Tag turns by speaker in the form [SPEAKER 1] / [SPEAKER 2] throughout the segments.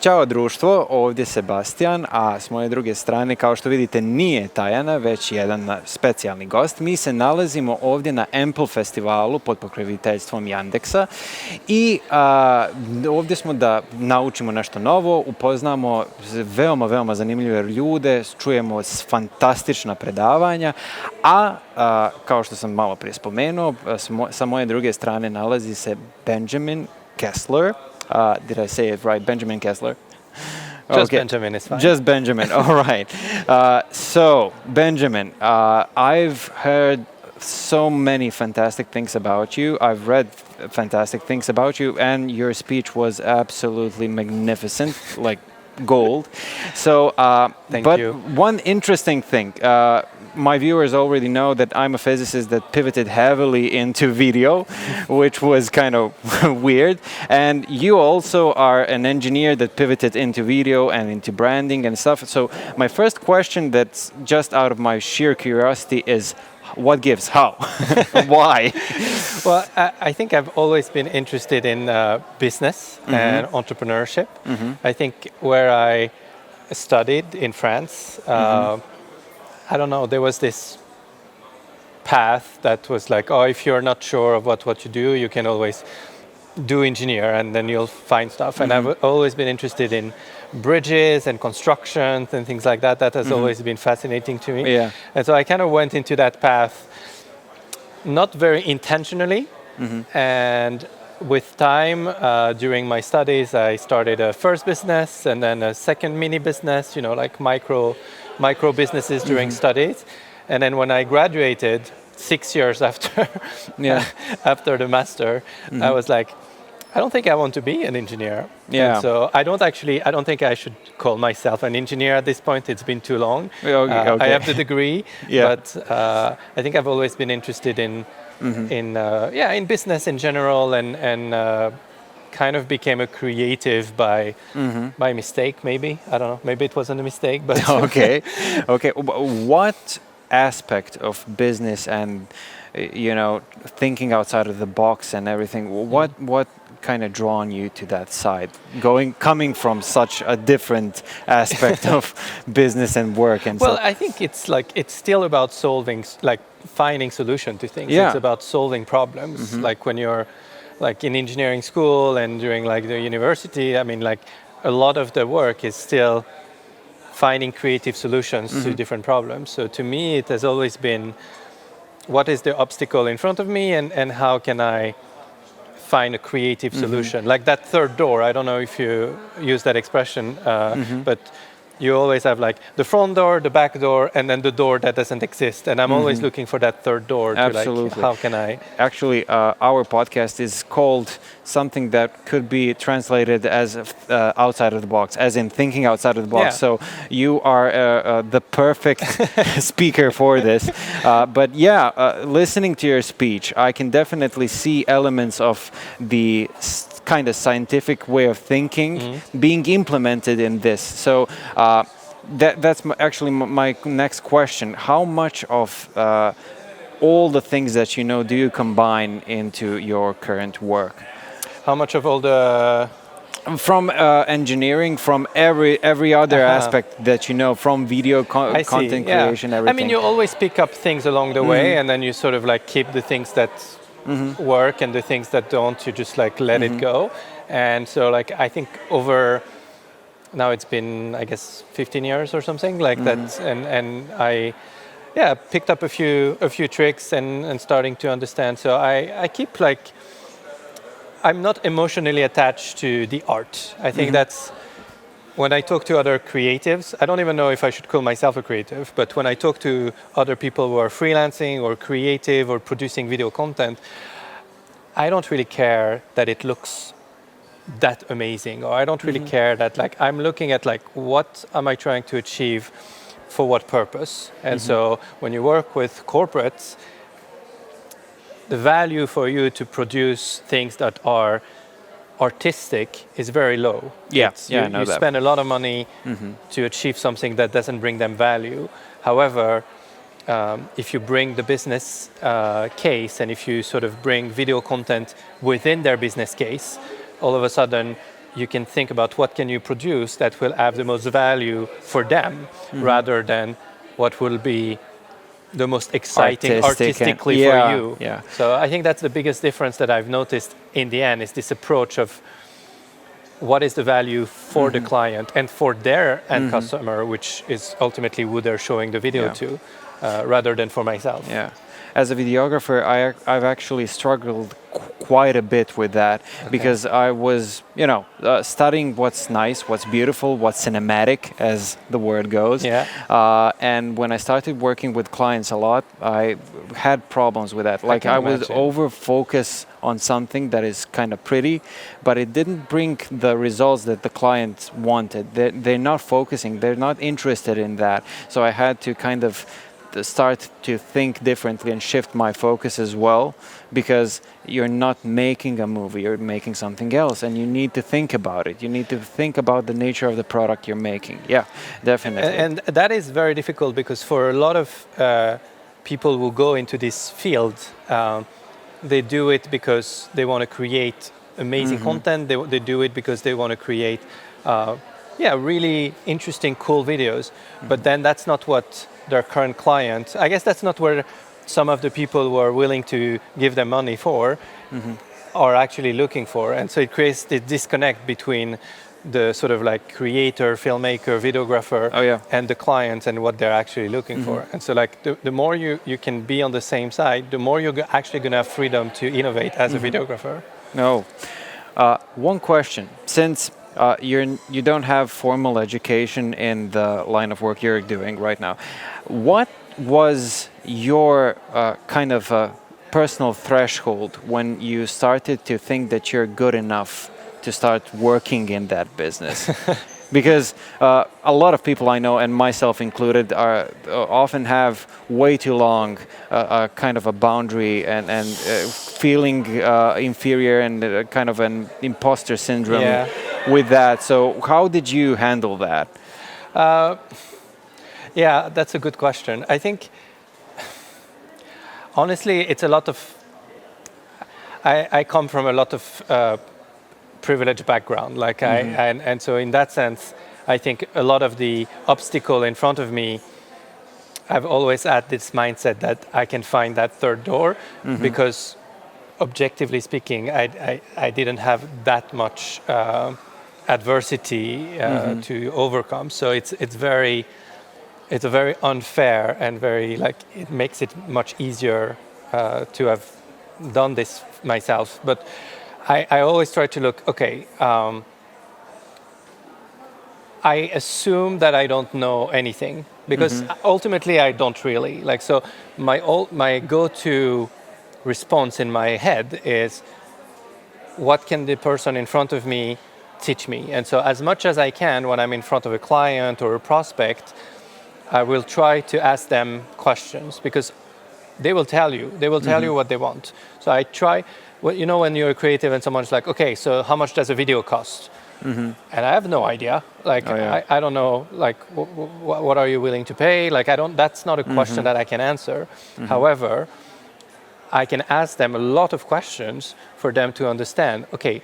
[SPEAKER 1] Ćao društvo, ovdje Sebastijan, a s moje druge strane, kao što vidite, nije Tajana, već jedan specijalni gost. Mi se nalazimo ovdje na Empple festivalu pod pokroviteljstvom Yandeksa i ovdje smo da naučimo nešto novo, upoznamo veoma zanimljive ljude, čujemo fantastična predavanja, a kao što sam malo prije spomenuo, sa moje druge strane nalazi se Benjamin Kesler. Did I say it right? Benjamin Kesler?
[SPEAKER 2] Just Benjamin is fine.
[SPEAKER 1] Just Benjamin, all right. So, Benjamin, I've heard so many fantastic things about you. I've read fantastic things about you, and your speech was absolutely magnificent, like gold. So,
[SPEAKER 2] Thank
[SPEAKER 1] but
[SPEAKER 2] you.
[SPEAKER 1] one interesting thing, my viewers already know that I'm a physicist that pivoted heavily into video, which was kind of weird. And you also are an engineer that pivoted into video and into branding and stuff. So my first question that's just out of my sheer curiosity is, what gives? How? Why?
[SPEAKER 2] Well, I think I've always been interested in business and entrepreneurship. I think where I studied in France, I don't know, there was this path that was like, oh, if you're not sure of what you do, you can always do engineer and then you'll find stuff. And I've always been interested in bridges and constructions and things like that. That has always been fascinating to me.
[SPEAKER 1] Yeah.
[SPEAKER 2] And so I kind of went into that path, not very intentionally. And with time, during my studies, I started a first business and then a second mini business, like micro businesses during studies. And then when I graduated 6 years after after the master, I was like, I don't think I want to be an engineer.
[SPEAKER 1] Yeah.
[SPEAKER 2] And so I don't think I should call myself an engineer at this point. It's been too long.
[SPEAKER 1] Okay.
[SPEAKER 2] I have the degree, but I think I've always been interested in business in general, and kind of became a creative by mistake, maybe. I don't know. Maybe it wasn't a mistake, but
[SPEAKER 1] Okay. What aspect of business and thinking outside of the box and everything? What kind of drawn you to that side? Coming from such a different aspect of business and work and
[SPEAKER 2] well,
[SPEAKER 1] stuff.
[SPEAKER 2] I think it's still about finding solution to things.
[SPEAKER 1] Yeah.
[SPEAKER 2] It's about solving problems. Like when you're in engineering school and during the university, I mean, a lot of the work is still finding creative solutions to different problems. So to me, it has always been, what is the obstacle in front of me, and how can I find a creative solution? Like that third door, I don't know if you use that expression, but you always have the front door, the back door, and then the door that doesn't exist. And I'm always looking for that third door.
[SPEAKER 1] Absolutely.
[SPEAKER 2] How can I?
[SPEAKER 1] Actually, our podcast is called something that could be translated as outside of the box, as in thinking outside of the box.
[SPEAKER 2] Yeah.
[SPEAKER 1] So you are the perfect speaker for this. But listening to your speech, I can definitely see elements of the kind of scientific way of thinking being implemented in this. So that's actually my next question. How much of all the things that you know do you combine into your current work?
[SPEAKER 2] How much of all the...
[SPEAKER 1] From engineering, from every other aspect that you know, from video content creation, everything.
[SPEAKER 2] I mean, you always pick up things along the way, and then you sort of keep the things that work, and the things that don't, you just let it go. And so I think over now it's been, I guess, 15 years or something like that, and I picked up a few tricks and starting to understand. So I keep I'm not emotionally attached to the art. I think that's when I talk to other creatives, I don't even know if I should call myself a creative, but when I talk to other people who are freelancing or creative or producing video content, I don't really care that it looks that amazing, or I don't really care that I'm looking at what am I trying to achieve, for what purpose. And so when you work with corporates, the value for you to produce things that are artistic is very low.
[SPEAKER 1] I know
[SPEAKER 2] you
[SPEAKER 1] that.
[SPEAKER 2] spend a lot of money to achieve something that doesn't bring them value. However, if you bring the business case, and if you sort of bring video content within their business case, all of a sudden you can think about what can you produce that will have the most value for them, rather than what will be the most exciting artistically for you.
[SPEAKER 1] Yeah.
[SPEAKER 2] So I think that's the biggest difference that I've noticed in the end, is this approach of what is the value for the client and for their end customer, which is ultimately who they're showing the video to, rather than for myself.
[SPEAKER 1] Yeah. As a videographer, I've actually struggled quite a bit with that, because I was, studying what's nice, what's beautiful, what's cinematic, as the word goes.
[SPEAKER 2] Yeah.
[SPEAKER 1] And when I started working with clients a lot, I had problems with that. Like I would over-focus on something that is kind of pretty, but it didn't bring the results that the client wanted. They're not focusing, they're not interested in that. So I had to kind of start to think differently and shift my focus as well, because you're not making a movie, you're making something else, and you need to think about it. You need to think about the nature of the product you're making. Yeah, definitely.
[SPEAKER 2] And that is very difficult, because for a lot of people who go into this field, they do it because they want to create amazing content. They do it because they want to create really interesting, cool videos. But then that's not what their current client, I guess that's not where some of the people who are willing to give them money for are actually looking for. And so it creates the disconnect between the sort of like creator, filmmaker, videographer and the client and what they're actually looking for. And so like the more you can be on the same side, the more you're actually going to have freedom to innovate as a videographer.
[SPEAKER 1] No. One question. Since you don't have formal education in the line of work you're doing right now, what was your kind of personal threshold when you started to think that you're good enough to start working in that business? Because a lot of people I know, and myself included, often have way too long kind of a boundary and feeling inferior and kind of an imposter syndrome with that. So how did you handle that?
[SPEAKER 2] Yeah, that's a good question. I think, honestly, it's a lot of... I come from a lot of privileged background, like and so in that sense, I think a lot of the obstacle in front of me, I've always had this mindset that I can find that third door, because objectively speaking, I didn't have that much adversity to overcome. So it's a very unfair and very, like, it makes it much easier to have done this myself. But I always try to look, I assume that I don't know anything, because ultimately I don't really. Like, so my go-to response in my head is, what can the person in front of me teach me? And so as much as I can, when I'm in front of a client or a prospect, I will try to ask them questions, because they will tell you. They will tell you what they want. So I try, well, you know, when you're creative and someone's like, okay, so how much does a video cost? And I have no idea. Like, I don't know, like, what are you willing to pay? Like, that's not a question that I can answer. However, I can ask them a lot of questions for them to understand, okay,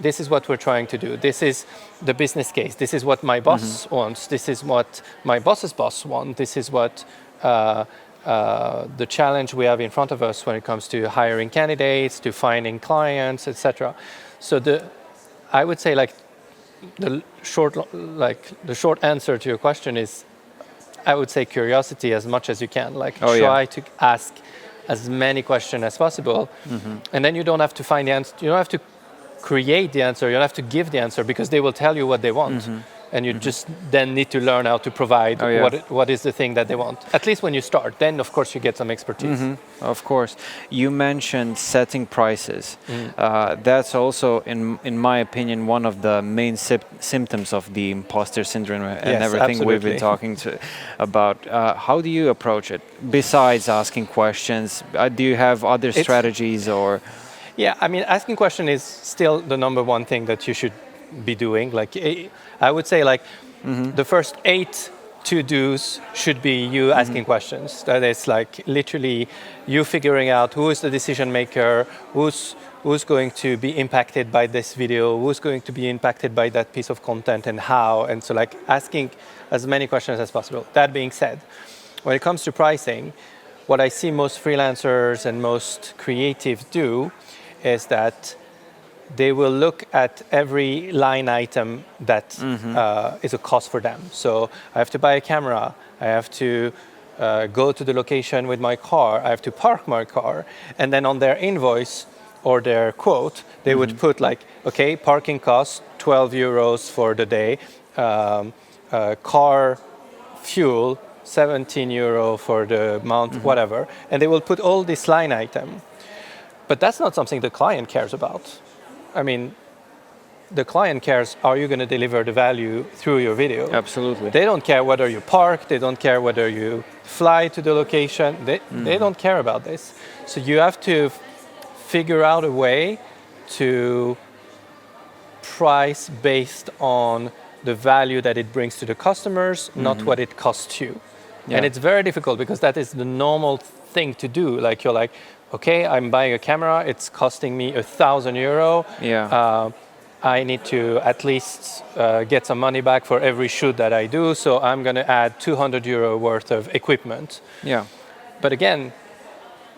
[SPEAKER 2] this is what we're trying to do. This is the business case. This is what my boss wants. This is what my boss's boss wants. This is what the challenge we have in front of us when it comes to hiring candidates, to finding clients, etc. So I would say, like, the short answer to your question is, I would say curiosity as much as you can. Like, try to ask as many questions as possible, and then you don't have to find the answer. You don't have to create the answer. You don't have to give the answer, because they will tell you what they want. And you just then need to learn how to provide what is the thing that they want. At least when you start, then of course you get some expertise.
[SPEAKER 1] Of course. You mentioned setting prices. That's also, in my opinion, one of the main symptoms of the imposter syndrome and everything we've been talking about. How do you approach it? Besides asking questions, do you have other strategies or?
[SPEAKER 2] Yeah, I mean, asking question is still the number one thing that you should be doing. Like, I would say, like, the first 8 to-dos should be you asking questions. That is like literally you figuring out who is the decision maker, who's going to be impacted by this video, who's going to be impacted by that piece of content and how. And so like asking as many questions as possible. That being said, when it comes to pricing, what I see most freelancers and most creatives do is that they will look at every line item that is a cost for them. So I have to buy a camera, I have to go to the location with my car, I have to park my car, and then on their invoice or their quote, they would put like, okay, parking costs 12 euros for the day, car fuel 17 euro for the month, whatever, and they will put all this line item. But that's not something the client cares about. I mean, the client cares, are you going to deliver the value through your video?
[SPEAKER 1] Absolutely.
[SPEAKER 2] They don't care whether you park, they don't care whether you fly to the location, they don't care about this. So you have to figure out a way to price based on the value that it brings to the customers, not what it costs you. Yeah. And it's very difficult because that is the normal thing to do. Like you're like, okay, I'm buying a camera, it's costing me €1,000.
[SPEAKER 1] Yeah.
[SPEAKER 2] I need to at least get some money back for every shoot that I do, so I'm going to add €200 worth of equipment.
[SPEAKER 1] Yeah.
[SPEAKER 2] But again,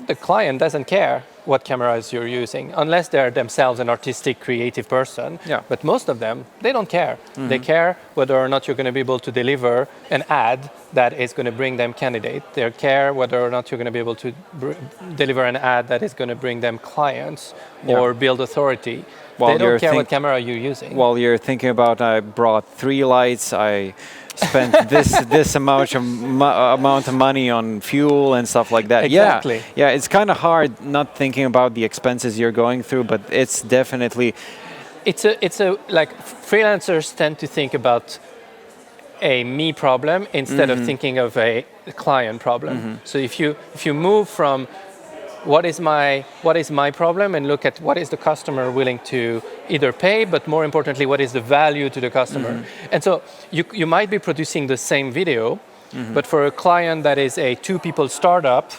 [SPEAKER 2] the client doesn't care what cameras you're using, unless they're themselves an artistic, creative person.
[SPEAKER 1] Yeah.
[SPEAKER 2] But most of them, they don't care. They care whether or not you're going to be able to deliver an ad that is going to bring them candidate. They care whether or not you're going to be able to deliver an ad that is going to bring them clients or build authority. They don't care what camera you're using.
[SPEAKER 1] While you're thinking about, I brought 3 lights, I spent this amount of money on fuel and stuff like that.
[SPEAKER 2] Exactly.
[SPEAKER 1] Yeah, it's kind of hard not thinking about the expenses you're going through, but it's definitely...
[SPEAKER 2] It's a like freelancers tend to think about a me problem instead of thinking of a client problem. So if you move from what is my problem and look at what is the customer willing to either pay, but more importantly, what is the value to the customer. And so you might be producing the same video, but for a client that is a 2-people startup,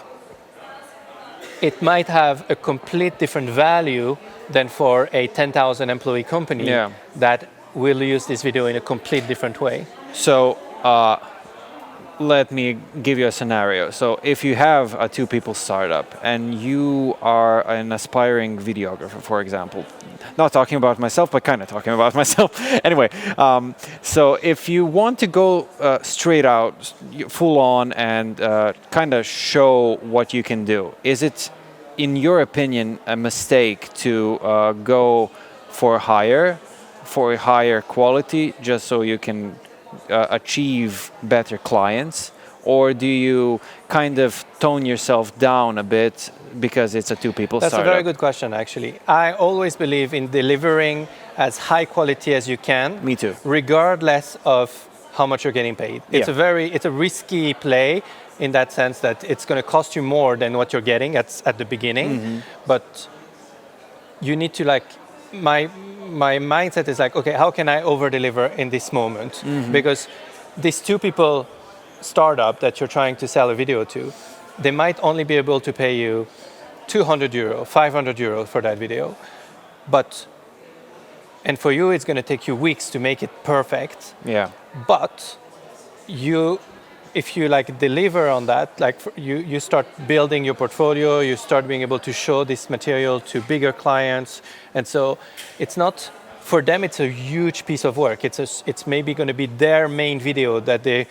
[SPEAKER 2] it might have a complete different value than for a 10,000 employee company that will use this video in a complete different way.
[SPEAKER 1] So let me give you a scenario. So if you have a 2-people startup and you are an aspiring videographer, for example, not talking about myself, but kind of talking about myself. Anyway, so if you want to go straight out, full on, and kind of show what you can do, is it, in your opinion, a mistake to go for higher quality, just so you can achieve better clients? Or do you kind of tone yourself down a bit because it's a 2-people startup?
[SPEAKER 2] That's a very good question, actually. I always believe in delivering as high quality as you can.
[SPEAKER 1] Me too.
[SPEAKER 2] Regardless of how much you're getting paid. It's a risky play in that sense that it's going to cost you more than what you're getting at the beginning. But you need to my mindset is like, okay, how can I over-deliver in this moment? Because these 2-people startup that you're trying to sell a video to, they might only be able to pay you €200, €500 for that video. And for you, it's going to take you weeks to make it perfect.
[SPEAKER 1] Yeah.
[SPEAKER 2] But if you deliver on that, you start building your portfolio, you start being able to show this material to bigger clients. And so it's not, for them, it's a huge piece of work. It's maybe going to be their main video that they're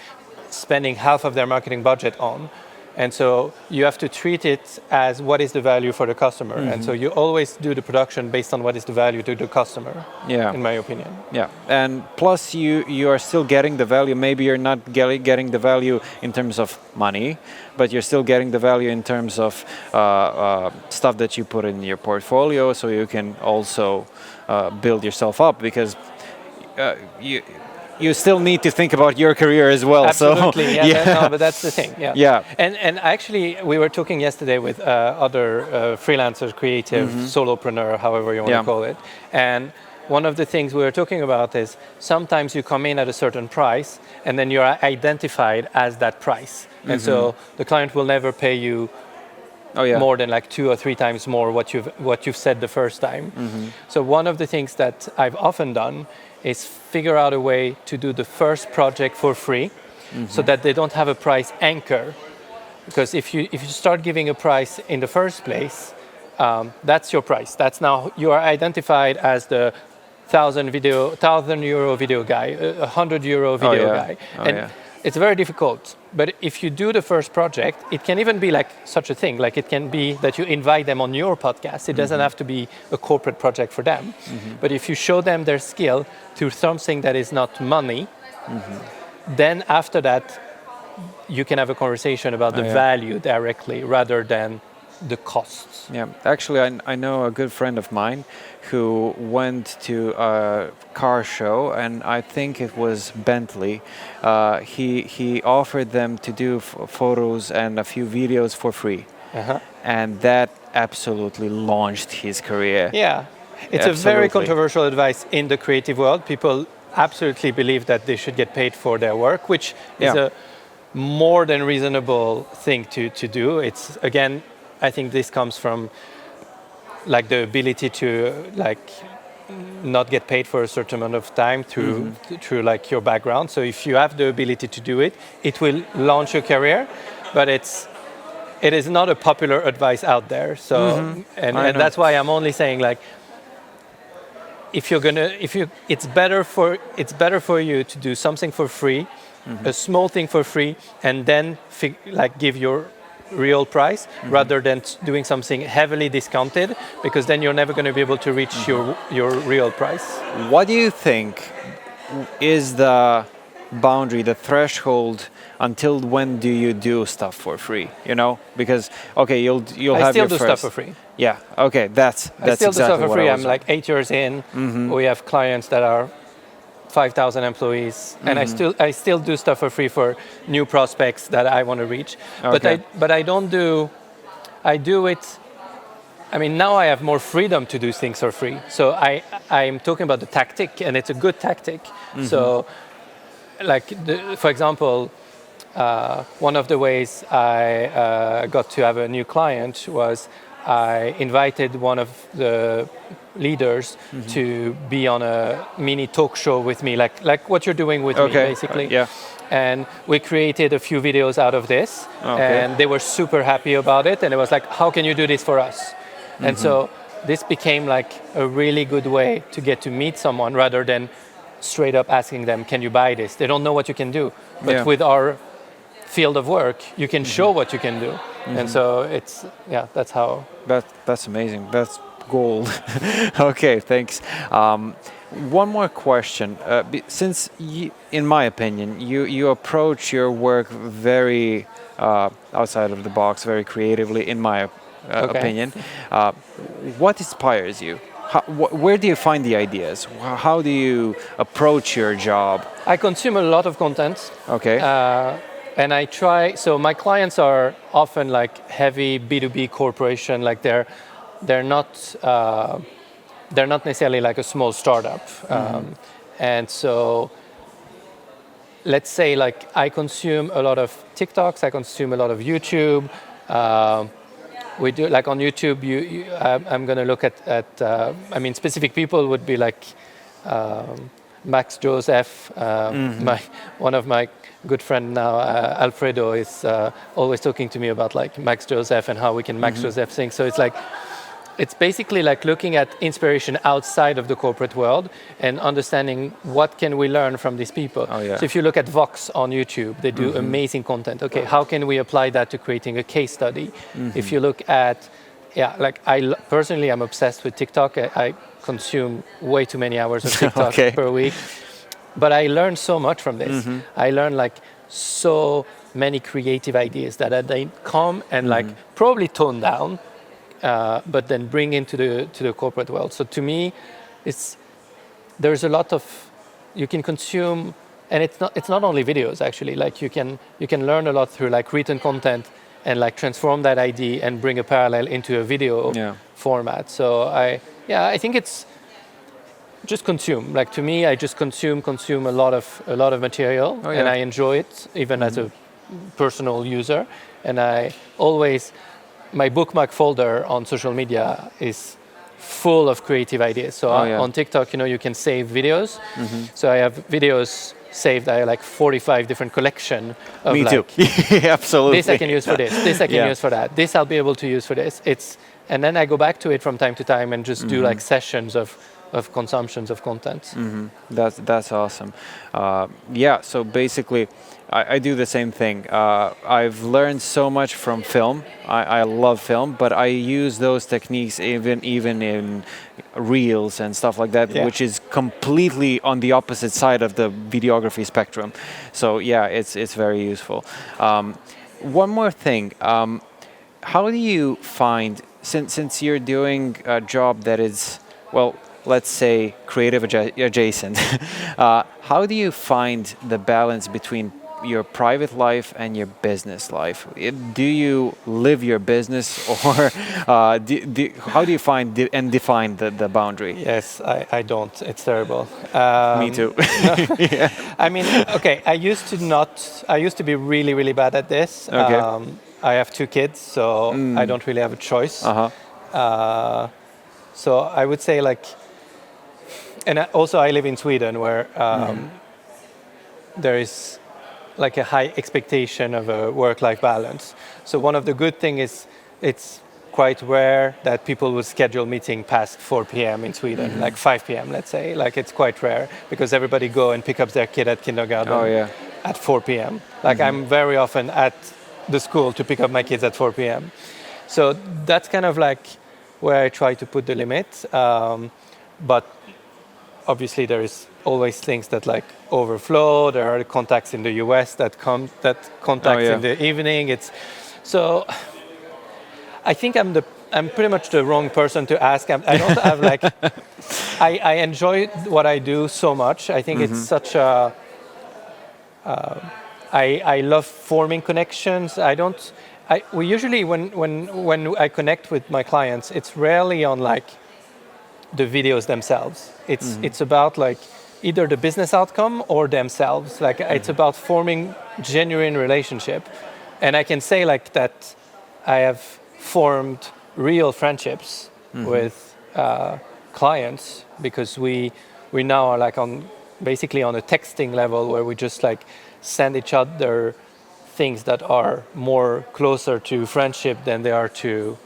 [SPEAKER 2] spending half of their marketing budget on. And so you have to treat it as what is the value for the customer. And so you always do the production based on what is the value to the customer, in my opinion. Yeah,
[SPEAKER 1] and plus you are still getting the value. Maybe you're not getting the value in terms of money, but you're still getting the value in terms of stuff that you put in your portfolio, so you can also build yourself up, because you still need to think about your career as well.
[SPEAKER 2] Absolutely,
[SPEAKER 1] So,
[SPEAKER 2] but that's the thing. And actually, we were talking yesterday with other freelancers, creative, solopreneur, however you want to call it. And one of the things we were talking about is sometimes you come in at a certain price and then you're identified as that price. And so the client will never pay you more than like 2 or 3 times more what you've said the first time. So one of the things that I've often done is figure out a way to do the first project for free so that they don't have a price anchor. Because if you start giving a price in the first place, that's your price. That's now you are identified as the €1,000 video guy, €100 video guy. It's very difficult. But if you do the first project, it can even be like such a thing. Like it can be that you invite them on your podcast. It doesn't have to be a corporate project for them. But if you show them their skill through something that is not money, then after that, you can have a conversation about the value directly rather than the costs.
[SPEAKER 1] Yeah, actually, I know a good friend of mine who went to a car show, and I think it was Bentley. He offered them to do photos and a few videos for free, and that absolutely launched his career.
[SPEAKER 2] Yeah, it's a very controversial advice in the creative world. People absolutely believe that they should get paid for their work, which is a more than reasonable thing to do. It's again, I think this comes from like the ability to like not get paid for a certain amount of time through like your background. So if you have the ability to do it, it will launch your career, but it is not a popular advice out there. So and that's why I'm only saying like it's better for you to do something for free, a small thing for free, and then give your real price rather than doing something heavily discounted, because then you're never going to be able to reach your real price.
[SPEAKER 1] What do you think is the boundary, the threshold, until when do you do stuff for free? You know, because okay, you'll have your first.
[SPEAKER 2] I still do stuff for free.
[SPEAKER 1] Yeah. Okay. That's
[SPEAKER 2] I still
[SPEAKER 1] exactly
[SPEAKER 2] do stuff for free. I'm
[SPEAKER 1] like
[SPEAKER 2] like 8 years in. We have clients that are 5,000 employees, and I still do stuff for free for new prospects that I want to reach.
[SPEAKER 1] Okay.
[SPEAKER 2] But I don't do. I do it. I mean, now I have more freedom to do things for free. So I'm talking about the tactic, and it's a good tactic. So, like for example, one of the ways I got to have a new client was I invited one of the leaders to be on a mini talk show with me, like what you're doing with me, basically.
[SPEAKER 1] Yeah.
[SPEAKER 2] And we created a few videos out of this, and they were super happy about it. And it was like, how can you do this for us? And so this became like a really good way to get to meet someone rather than straight up asking them, can you buy this? They don't know what you can do. But with our field of work, you can show what you can do. And so that's how.
[SPEAKER 1] That's amazing. That's gold. Okay, thanks. One more question. Since, in my opinion, you approach your work very outside of the box, very creatively, in my opinion. What inspires you? Where do you find the ideas? How do you approach your job?
[SPEAKER 2] I consume a lot of content.
[SPEAKER 1] Okay.
[SPEAKER 2] And I try. So my clients are often like heavy B2B corporation. Like they're not necessarily like a small startup. And so let's say like I consume a lot of TikToks. I consume a lot of YouTube. We do like on YouTube. I'm going to look at. I mean, specific people would be like Max Joseph. One of my good friend now, Alfredo, is always talking to me about like Max Joseph and how we can Max Joseph things. So it's basically like looking at inspiration outside of the corporate world and understanding what can we learn from these people. So if you look at Vox on YouTube, they do amazing content. Okay, how can we apply that to creating a case study? If you look at, like personally, I'm obsessed with TikTok. I consume way too many hours of TikTok per week. But I learned so much from this. I learned like so many creative ideas that they come and like probably tone down, but then bring into the corporate world. So to me, there's a lot of you can consume, and it's not only videos actually. Like you can learn a lot through like written content and like transform that idea and bring a parallel into a video format. So I think just consume. Like to me, I just consume a lot of material, and I enjoy it even as a personal user. And my bookmark folder on social media is full of creative ideas. So on TikTok, you can save videos. So I have videos saved. I have like 45 different collection of
[SPEAKER 1] Me too. Absolutely.
[SPEAKER 2] This I can use for this. This I can use for that. This I'll be able to use for this. And then I go back to it from time to time and just do like sessions of consumptions of content.
[SPEAKER 1] That's awesome. So basically, I do the same thing. I've learned so much from film. I love film, but I use those techniques even in reels and stuff like that, which is completely on the opposite side of the videography spectrum. So it's very useful. One more thing. How do you find, since you're doing a job that is, well, let's say creative adjacent, how do you find the balance between your private life and your business life? Do you live your business, or how do you find and define the boundary?
[SPEAKER 2] Yes, I don't. It's terrible.
[SPEAKER 1] Me too.
[SPEAKER 2] I mean, okay, I used to be really, really bad at this.
[SPEAKER 1] Okay.
[SPEAKER 2] I have 2 kids, so I don't really have a choice. So I would say and also I live in Sweden, where there is like a high expectation of a work-life balance. So one of the good things is it's quite rare that people would schedule meeting past 4 p.m. in Sweden, like 5 p.m. let's say. Like it's quite rare because everybody go and pick up their kid at kindergarten at 4 p.m. Like I'm very often at the school to pick up my kids at 4 p.m. So that's kind of like where I try to put the limit. But obviously there is always things that like overflow. There are contacts in the US that contacts in the evening. So I think I'm pretty much the wrong person to ask. I don't have like I enjoy what I do so much. I think it's such a I love forming connections. We usually when I connect with my clients, it's rarely on like the videos themselves. It's about like either the business outcome or themselves. Like it's about forming genuine relationship. And I can say like that I have formed real friendships with clients, because we now are like basically on a texting level where we just like send each other things that are more closer to friendship than they are to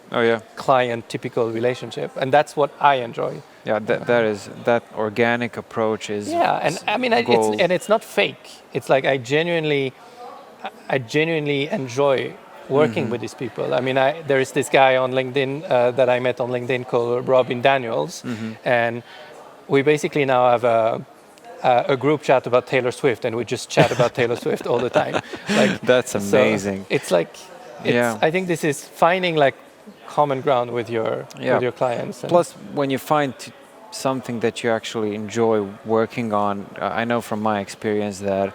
[SPEAKER 2] client typical relationship, and that's what I enjoy.
[SPEAKER 1] That organic approach is
[SPEAKER 2] and I mean it's not fake. It's like I genuinely enjoy working with these people. I mean there is this guy on LinkedIn that I met on LinkedIn called Robin Daniels, and we basically now have a group chat about Taylor Swift, and we just chat about Taylor Swift all the time. Like
[SPEAKER 1] that's amazing.
[SPEAKER 2] So it's like I think this is finding like common ground with your clients.
[SPEAKER 1] Plus, when you find something that you actually enjoy working on, I know from my experience that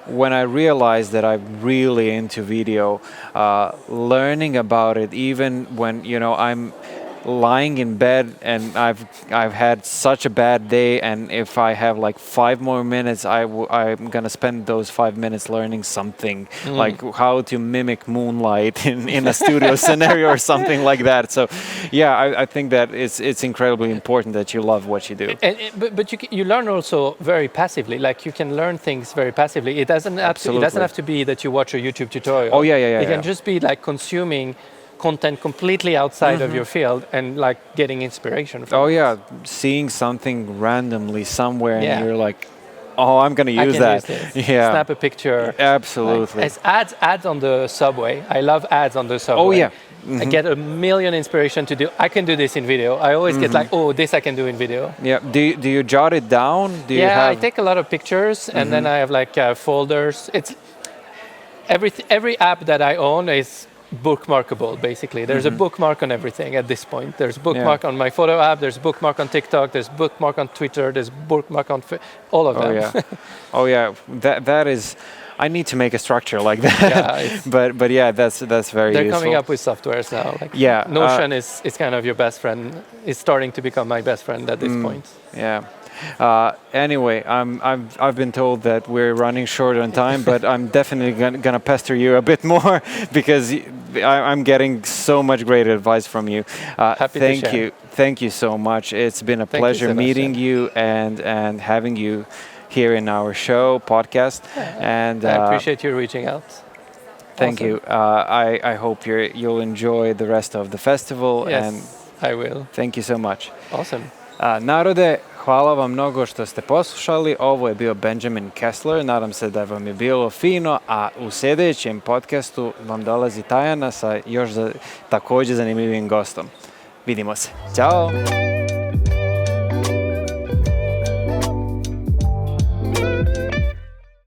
[SPEAKER 1] when I realized that I'm really into video, learning about it, even when I'm lying in bed and I've had such a bad day, and if I have like 5 more minutes, I'm gonna spend those 5 minutes learning something, like how to mimic moonlight in a studio scenario or something like that. So I think that it's incredibly important that you love what you do.
[SPEAKER 2] But you learn also very passively. Like you can learn things very passively. It doesn't have to be that you watch a YouTube tutorial. It can just be like consuming content completely outside of your field and like getting inspiration from it.
[SPEAKER 1] Seeing something randomly somewhere and you're like, I'm going to use that.
[SPEAKER 2] Snap a picture.
[SPEAKER 1] Absolutely.
[SPEAKER 2] Like, as ads on the subway. I love ads on the subway. I get a million inspiration to do. I can do this in video. I always get like, this I can do in video.
[SPEAKER 1] Do you jot it down?
[SPEAKER 2] I take a lot of pictures, and then I have like folders. It's every app that I own is bookmarkable, basically. There's a bookmark on everything at this point. There's bookmark on my photo app, there's bookmark on TikTok, there's bookmark on Twitter, there's bookmark on all of them.
[SPEAKER 1] That is I need to make a structure like that.
[SPEAKER 2] Yeah,
[SPEAKER 1] but yeah, that's very
[SPEAKER 2] they're
[SPEAKER 1] useful.
[SPEAKER 2] coming up with softwares now. Like
[SPEAKER 1] Yeah,
[SPEAKER 2] Notion is kind of your best friend. It's starting to become my best friend at this point.
[SPEAKER 1] Yeah. Anyway, I've been told that we're running short on time, but I'm definitely gonna pester you a bit more because I'm getting so much great advice from you.
[SPEAKER 2] Happy to share.
[SPEAKER 1] Thank you so much. It's been a pleasure meeting you and having you here in our show podcast. And
[SPEAKER 2] I appreciate you reaching out.
[SPEAKER 1] Thank you. I hope you'll enjoy the rest of the festival.
[SPEAKER 2] Yes,
[SPEAKER 1] and
[SPEAKER 2] I will.
[SPEAKER 1] Thank you so much.
[SPEAKER 2] Awesome.
[SPEAKER 1] Narode, hvala vam mnogo što ste poslušali. Ovo je bio Benjamin Kesler. Nadam se da vam je bilo fino, a u sljedećem podcastu vam dolazi Tajana sa još također zanimljivim gostom. Vidimo se. Ćao!